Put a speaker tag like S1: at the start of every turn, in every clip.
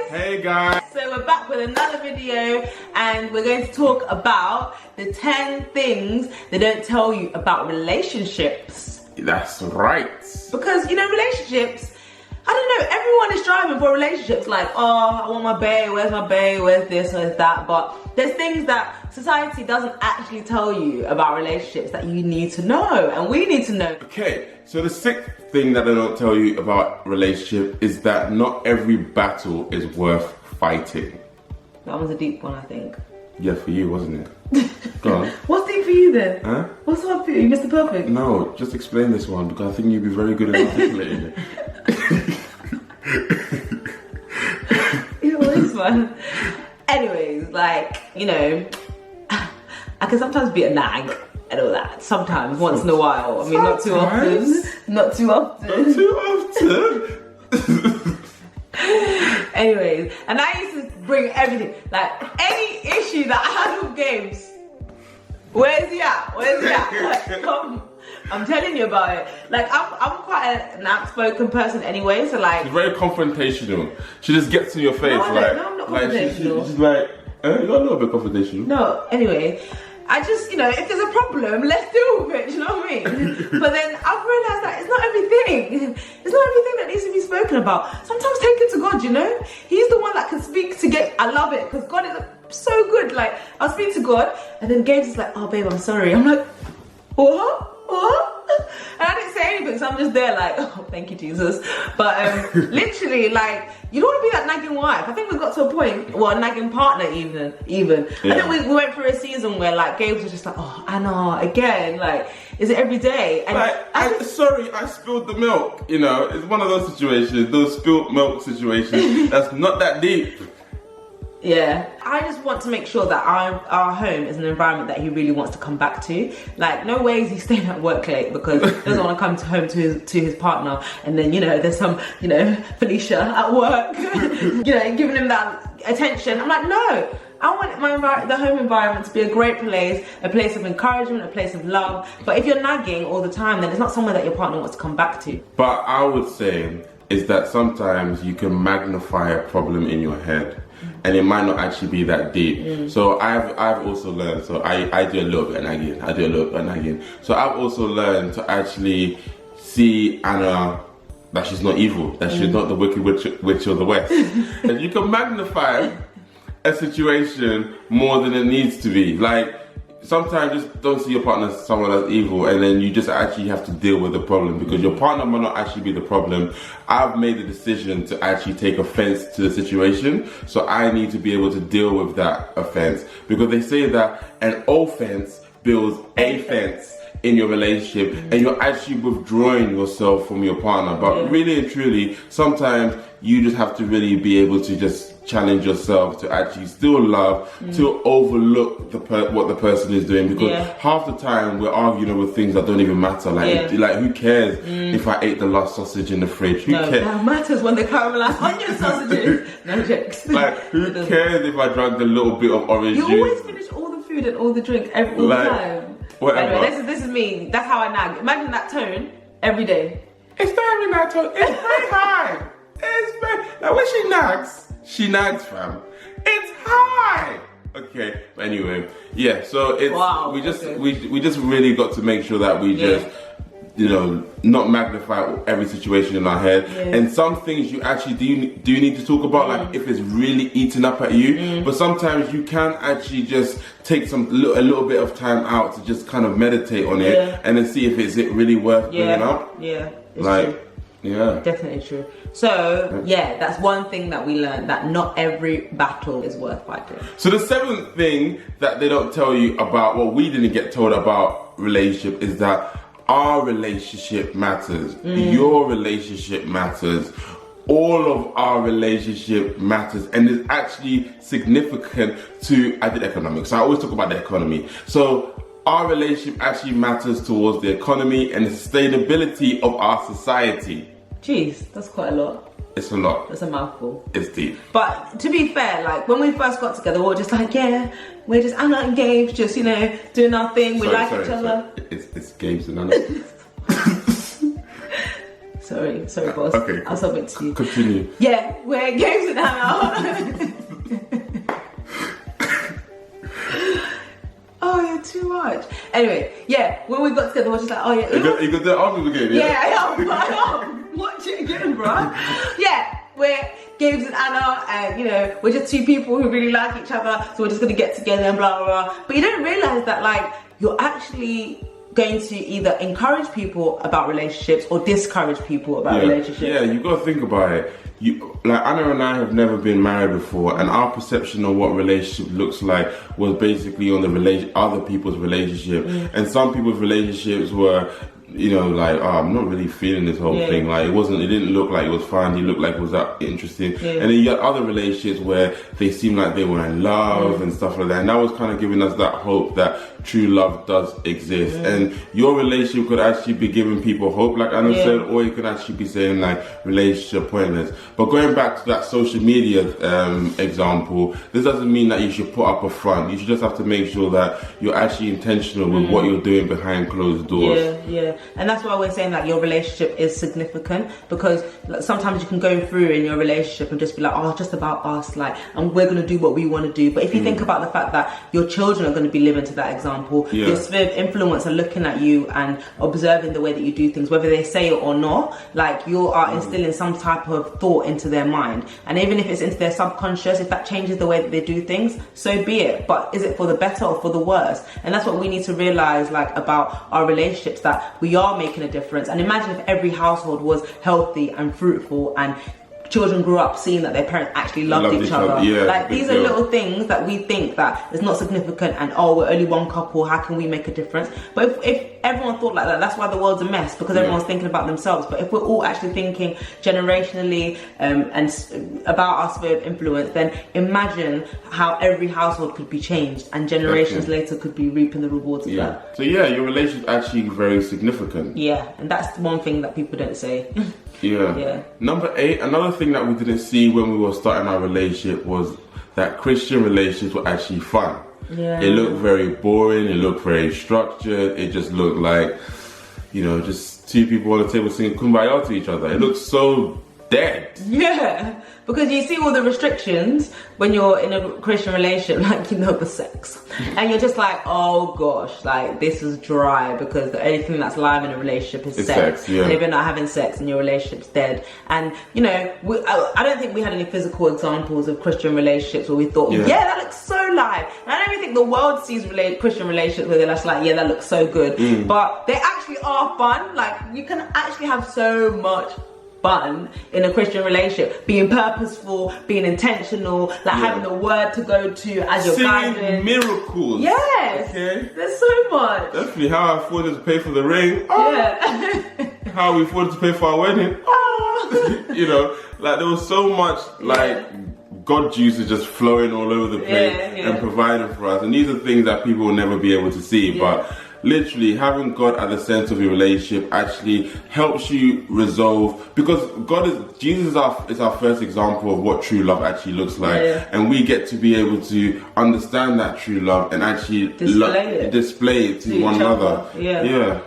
S1: Hey guys!
S2: So we're back with another video and we're going to talk about the 10 things they don't tell you about relationships.
S1: That's right.
S2: Because, you know, relationships, I don't know, everyone is striving for relationships. Like, oh, I want my bae, where's my bae, where's this, where's that. But there's things that society doesn't actually tell you about relationships that you need to know and we need to know.
S1: Okay, so the 6th thing that they don't tell you about relationship is that not every battle is worth fighting.
S2: That was a deep one, I think.
S1: Yeah, for you, wasn't it? Go on.
S2: What's deep for you then?
S1: Huh?
S2: What's hard for you, Mr. Perfect?
S1: No, just explain this one because I think you'd be very good at articulating it.
S2: You know, this one. Anyways, like, you know, I can sometimes be a nag and all that. Sometimes, once in a while. I mean, not too often. Not too often.
S1: Not too often.
S2: Anyways, and I used to bring everything. Like, any issue that I had with Gabes, where's he at? Where's he at? Like, come. I'm telling you about it. Like, I'm quite an outspoken person anyway, so like...
S1: She's very confrontational. She just gets in your face.
S2: No, I'm not confrontational.
S1: She's like, you're a little bit confrontational.
S2: No, anyway, I just, you know, if there's a problem, let's deal with it, you know what I mean? But then I've realised that it's not everything. It's not everything that needs to be spoken about. Sometimes take it to God, you know? He's the one that can speak to get, I love it, because God is so good. Like, I'll speak to God, and then Gabes is like, oh, babe, I'm sorry. I'm like, what? And I didn't say anything, so I'm just there like, oh, thank you, Jesus. But literally, like, you don't want to be that nagging wife. I think we got to a point, well, a nagging partner even. Yeah. I think we went through a season where like Gabes was just like, oh, Anna, again, like, is it every day? And
S1: like, sorry, I spilled the milk. You know, it's one of those situations, those spilled milk situations. That's not that deep.
S2: Yeah, I just want to make sure that our home is an environment that he really wants to come back to. Like, no way is he staying at work late because he doesn't want to come home to his partner, and then, you know, there's some, you know, Felicia at work, you know, giving him that attention. I'm like, no. I want the home environment to be a great place, a place of encouragement, a place of love. But if you're nagging all the time, then it's not somewhere that your partner wants to come back to.
S1: But I would say is that sometimes you can magnify a problem in your head and it might not actually be that deep. So I've also learned, so I do a little bit of nagging. So I've also learned to actually see Anna, that she's not evil, that she's not the wicked witch of the West. And you can magnify a situation more than it needs to be. Like, sometimes just don't see your partner as someone that's evil, and then you just actually have to deal with the problem because your partner might not actually be the problem. I've made the decision to actually take offense to the situation, so I need to be able to deal with that offense, because they say that an offense builds a fence in your relationship, and you're actually withdrawing yourself from your partner. But really and truly, sometimes you just have to really be able to just challenge yourself to actually still love, to overlook what the person is doing, because half the time we're arguing over things that don't even matter. Like, like who cares if I ate the last sausage in the fridge? Who cares?
S2: That matters when they caramelize onion sausages. No jokes.
S1: Like, who cares if I drank a little bit of orange juice?
S2: You always finish all the food and all the drink all the time.
S1: Whatever.
S2: Anyway, this is me. That's how I nag. Imagine that tone every day.
S1: It's not even that tone. It's very high. It's very. Like when she nags, fam. It's high. Okay. But anyway, yeah. So it's we just really got to make sure that we just, you know, not magnify every situation in our head. And some things you actually do need to talk about, like if it's really eating up at you. But sometimes you can actually just take a little bit of time out to just kind of meditate on it and then see if it's really worth bringing up.
S2: Yeah, it's
S1: like,
S2: true.
S1: Yeah.
S2: Definitely true. So, yeah, that's one thing that we learned, that not every battle is worth fighting.
S1: So the 7th thing that they don't tell you about, what we didn't get told about relationship, is that our relationship matters. Your relationship matters. All of our relationship matters, and it's actually significant to, I did economics, so I always talk about the economy. So our relationship actually matters towards the economy and the sustainability of our society.
S2: Jeez, that's quite a lot.
S1: It's a lot.
S2: That's a mouthful.
S1: It's deep.
S2: But to be fair, like when we first got together, we were just like, yeah, we're just Anna and Gabes, just, you know, doing our thing. We like each other.
S1: It's Gabes and Anna.
S2: Sorry, boss.
S1: Okay,
S2: I'll submit to you.
S1: Continue.
S2: Yeah, we're Gabes and Anna. Oh, you're too much. Anyway, yeah, when we got together, we're just like, oh yeah.
S1: You got the answers again, yeah?
S2: Yeah, I am. Watch it again, bro. Yeah, we're Gabes and Anna, and you know, we're just two people who really like each other, so we're just gonna get together and blah, blah, blah. But you don't realize that, like, you're actually going to either encourage people about relationships or discourage people about relationships.
S1: Yeah, you got to think about it. Like Anna and I have never been married before, and our perception of what relationship looks like was basically on the other people's relationship. And some people's relationships were, you know, like, oh, I'm not really feeling this whole thing. Like, it didn't look like it was fun. He looked like it was that interesting. And then you got other relationships where they seem like they were in love and stuff like that. And that was kind of giving us that hope that true love does exist. And your relationship could actually be giving people hope, like Anna said, or you could actually be saying like relationship pointless. But going back to that social media example, this doesn't mean that you should put up a front. You should just have to make sure that you're actually intentional with what you're doing behind closed doors.
S2: Yeah. And that's why we're saying that your relationship is significant, because like, sometimes you can go through in your relationship and just be like, oh, it's just about us, like, and we're going to do what we want to do. But if you think about the fact that your children are going to be living to that example, your sphere of influence are looking at you and observing the way that you do things, whether they say it or not, like you are instilling some type of thought into their mind. And even if it's into their subconscious, if that changes the way that they do things, so be it. But is it for the better or for the worse? And that's what we need to realize, like, about our relationships, that we are making a difference. And imagine if every household was healthy and fruitful and children grew up seeing that their parents actually loved each other.
S1: Yeah,
S2: like, these are little things that we think that is not significant, and oh, we're only one couple, how can we make a difference? But if everyone thought like that, that's why the world's a mess, because everyone's thinking about themselves. But if we're all actually thinking generationally and about our sphere of influence, then imagine how every household could be changed, and generations later could be reaping the rewards of that.
S1: So yeah, your relationship is actually very significant.
S2: Yeah, and that's one thing that people don't say.
S1: Yeah. Number 8, another thing that we didn't see when we were starting our relationship was that Christian relationships were actually fun.
S2: Yeah.
S1: It looked very boring, it looked very structured, it just looked like, you know, just two people on the table singing Kumbaya to each other. It looked so dead.
S2: Yeah, because you see all the restrictions when you're in a Christian relationship, like, you know, the sex, and you're just like, oh gosh, like, this is dry, because the only thing that's live in a relationship is sex. And if you're not having sex, and your relationship's dead. And you know, I don't think we had any physical examples of Christian relationships where we thought, yeah, that looks so live. And I don't even think the world sees Christian relationships where they're just like, yeah, that looks so good. But they actually are fun. Like, you can actually have so much fun in a Christian relationship, being purposeful, being intentional, like having a word to go to as your guidance.
S1: Miracles.
S2: Yes. Okay. There's so much.
S1: Definitely how I afforded to pay for the ring. Oh. Yeah. How we afforded to pay for our wedding. Oh. You know, like, there was so much like God juice is just flowing all over the place and providing for us. And these are things that people will never be able to see. But literally, having God at the center of your relationship actually helps you resolve, because Jesus is our first example of what true love actually looks like, and we get to be able to understand that true love and actually display it to one another.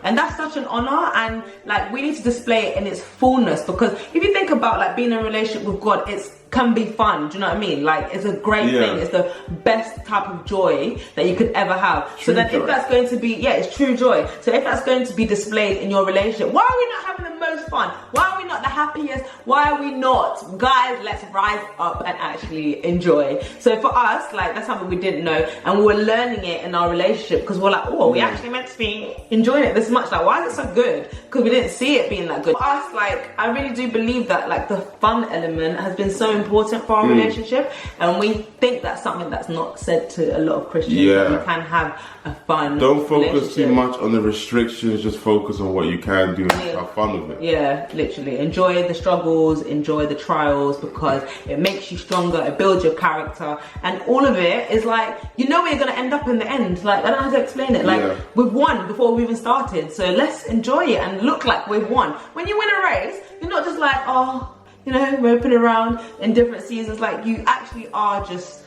S1: And that's such an honor, and like, we need to display it in its fullness, because if you think about like being in a relationship with God, can be fun, do you know what I mean? Like, it's a great thing, it's the best type of joy that you could ever have. True joy. If that's going to be, it's true joy. So if that's going to be displayed in your relationship, why are we not having the most fun? Why are we not the happiest? Why are we not? Guys, let's rise up and actually enjoy. So for us, like, that's something we didn't know, and we were learning it in our relationship, because we're like, oh, we actually meant to be enjoying it this much. Like, why is it so good? Because we didn't see it being that good. For us, like, I really do believe that, like, the fun element has been so important for our relationship, and we think that's something that's not said to a lot of Christians. You can have a fun Don't focus too much on the restrictions, just focus on what you can do and have fun with it.
S2: Yeah, literally. Enjoy the struggles, enjoy the trials, because it makes you stronger, it builds your character, and all of it is like, you know where you're going to end up in the end. Like, I don't know how to explain it. Like, we've won before we even started, so let's enjoy it and look like we've won. When you win a race, you're not just like, oh, you know, moping around in different seasons. Like, you actually are just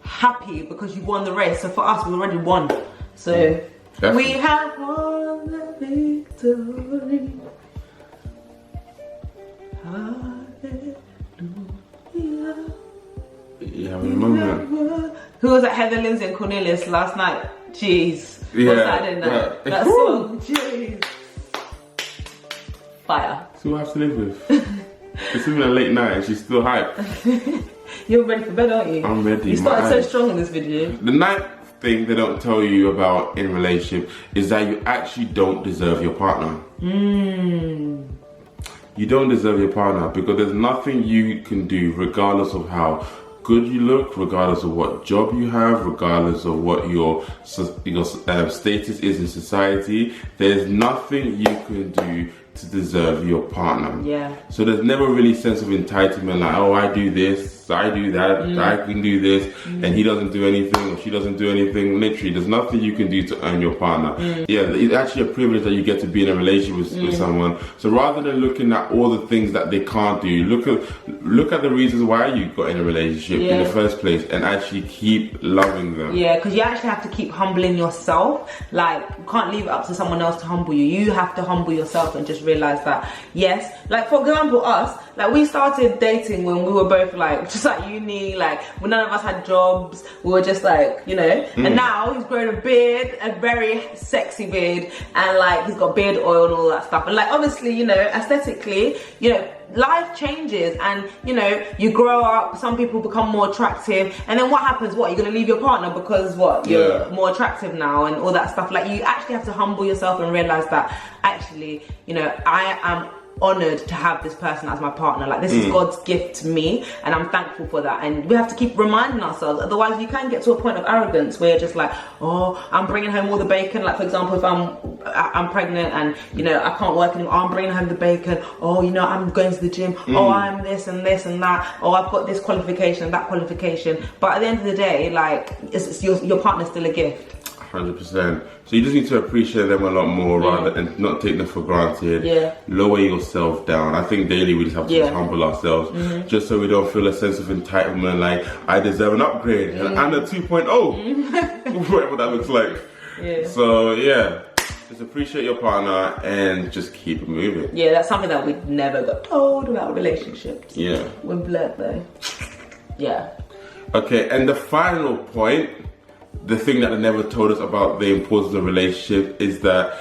S2: happy because you won the race. So for us, we already won. So we have won the victory. Hallelujah.
S1: Yeah, I remember.
S2: Who was at Heather Lindsay and Cornelius last night? Jeez.
S1: Yeah,
S2: What's that in that?
S1: yeah.
S2: That song. Jeez. Fire.
S1: See what I have to live with. It's even a late night and she's still hyped.
S2: You're ready for bed, aren't you?
S1: I'm ready.
S2: You started so strong in this video.
S1: The ninth thing they don't tell you about in a relationship is that you actually don't deserve your partner. You don't deserve your partner because there's nothing you can do, regardless of how good you look, regardless of what job you have, regardless of what your status is in society. There's nothing you can do to deserve your partner.
S2: Yeah.
S1: So there's never really a sense of entitlement, like, oh, I do this, I do that, I can do this, and he doesn't do anything or she doesn't do anything. Literally, there's nothing you can do to earn your partner. Yeah, it's actually a privilege that you get to be in a relationship with someone. So rather than looking at all the things that they can't do, look at the reasons why you got in a relationship in the first place, and actually keep loving them.
S2: Yeah, because you actually have to keep humbling yourself. Like, you can't leave it up to someone else to humble you. You have to humble yourself and just realize that, yes, like for example, us, like we started dating when we were both like just like uni, like when none of us had jobs, we were just like, you know, and now he's grown a beard, a very sexy beard, and like he's got beard oil and all that stuff, and like obviously, you know, aesthetically, you know, life changes, and you know, you grow up, some people become more attractive, and then what happens? What, you're gonna leave your partner because what, you're more attractive now and all that stuff? Like, you actually have to humble yourself and realize that actually, you know, I am honored to have this person as my partner. Like, this is God's gift to me, and I'm thankful for that. And we have to keep reminding ourselves, otherwise you can get to a point of arrogance where you're just like, oh, I'm bringing home all the bacon. Like, for example, if I'm pregnant and, you know, I can't work anymore, I'm bringing home the bacon. Oh, you know, I'm going to the gym. Oh, I'm this and this and that. Oh, I've got this qualification and that qualification. But at the end of the day, like, it's your partner's still a gift.
S1: 100%. So you just need to appreciate them a lot more rather and not take them for granted. Lower yourself down. I think daily we just have to just humble ourselves, just so we don't feel a sense of entitlement, like I deserve an upgrade and a 2.0, whatever that looks like. So yeah, just appreciate your partner and just keep it moving. Yeah,
S2: that's something that we never got told about relationships.
S1: Yeah.
S2: We're blurred though. Yeah.
S1: Okay, and the final point, the thing that they never told us about the importance of relationship, is that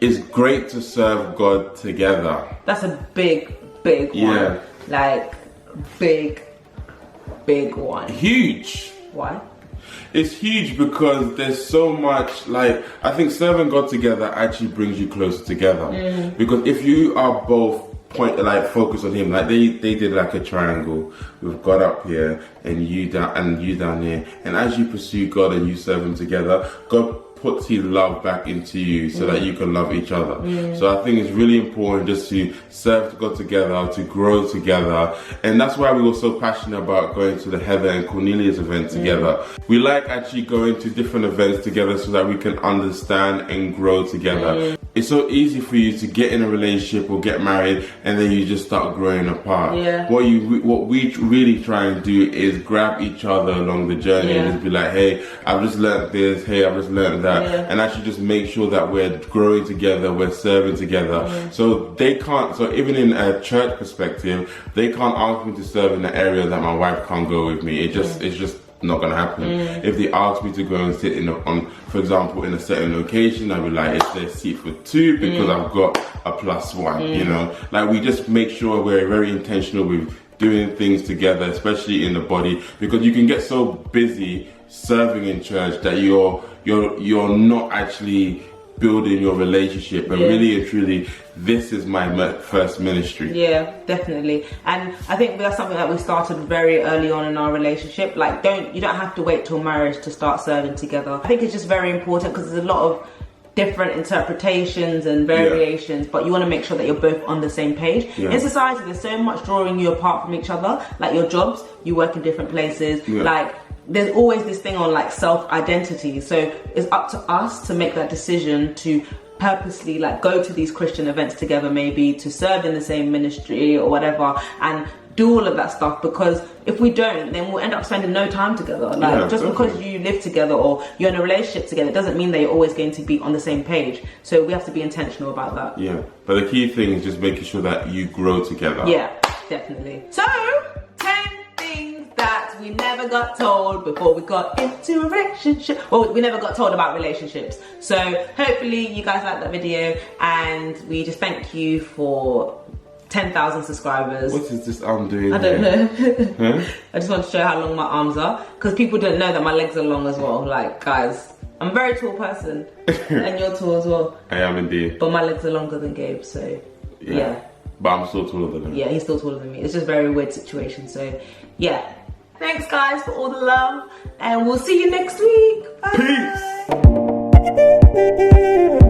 S1: it's great to serve God together. That's a big one. Like, big one. Huge. Why? It's huge because there's so much, like, I think serving God together actually brings you closer together. Because if you are both focus on him, like they did like a triangle with God up here and you down here, and as you pursue God and you serve him together, God puts his love back into you so that you can love each other. So I think it's really important just to serve God together, to grow together, and that's why we were so passionate about going to the Heather and Cornelius event together. We like actually going to different events together so that we can understand and grow together. It's so easy for you to get in a relationship or get married and then you just start growing apart. What we really try and do is grab each other along the journey and just be like, hey, I've just learned this, hey, I've just learned that, and actually just make sure that we're growing together, we're serving together. So even in a church perspective, they can't ask me to serve in the area that my wife can't go with me. It's just not gonna happen. If they ask me to go and sit for example, in a certain location, I'll be like, is there a seat for two because I've got a +1, you know? Like, we just make sure we're very intentional with doing things together, especially in the body, because you can get so busy serving in church that you're not actually building your relationship, but really and truly, this is my first ministry. Yeah, definitely. And I think that's something that we started very early on in our relationship. Like, you don't have to wait till marriage to start serving together. I think it's just very important because there's a lot of different interpretations and variations, but you want to make sure that you're both on the same page. In society, there's so much drawing you apart from each other, like your jobs, you work in different places, like there's always this thing on like self-identity. So it's up to us to make that decision to purposely like go to these Christian events together, maybe to serve in the same ministry or whatever, and
S2: do all of that stuff, because if we don't, then we'll end up spending no time together. Like,
S1: Yeah,
S2: just because you live together or you're in a relationship together, it doesn't mean that you're always going to be on the same page. So we have to be intentional about that.
S1: Yeah, but the key thing is just making sure that you grow together.
S2: Yeah, definitely. So 10 things that we never got told before we got into a relationship. Well, we never got told about relationships. So hopefully you guys liked that video, and we just thank you for 10,000 subscribers.
S1: What is this arm doing?
S2: I don't know.
S1: Huh?
S2: I just want to show how long my arms are, because people don't know that my legs are long as well. Like, guys, I'm a very tall person, and you're tall as well.
S1: I am indeed.
S2: But my legs are longer than Gabe, so yeah.
S1: But I'm still taller than him.
S2: Yeah, he's still taller than me. It's just a very weird situation. So yeah. Thanks guys for all the love, and we'll see you next week. Bye.
S1: Peace.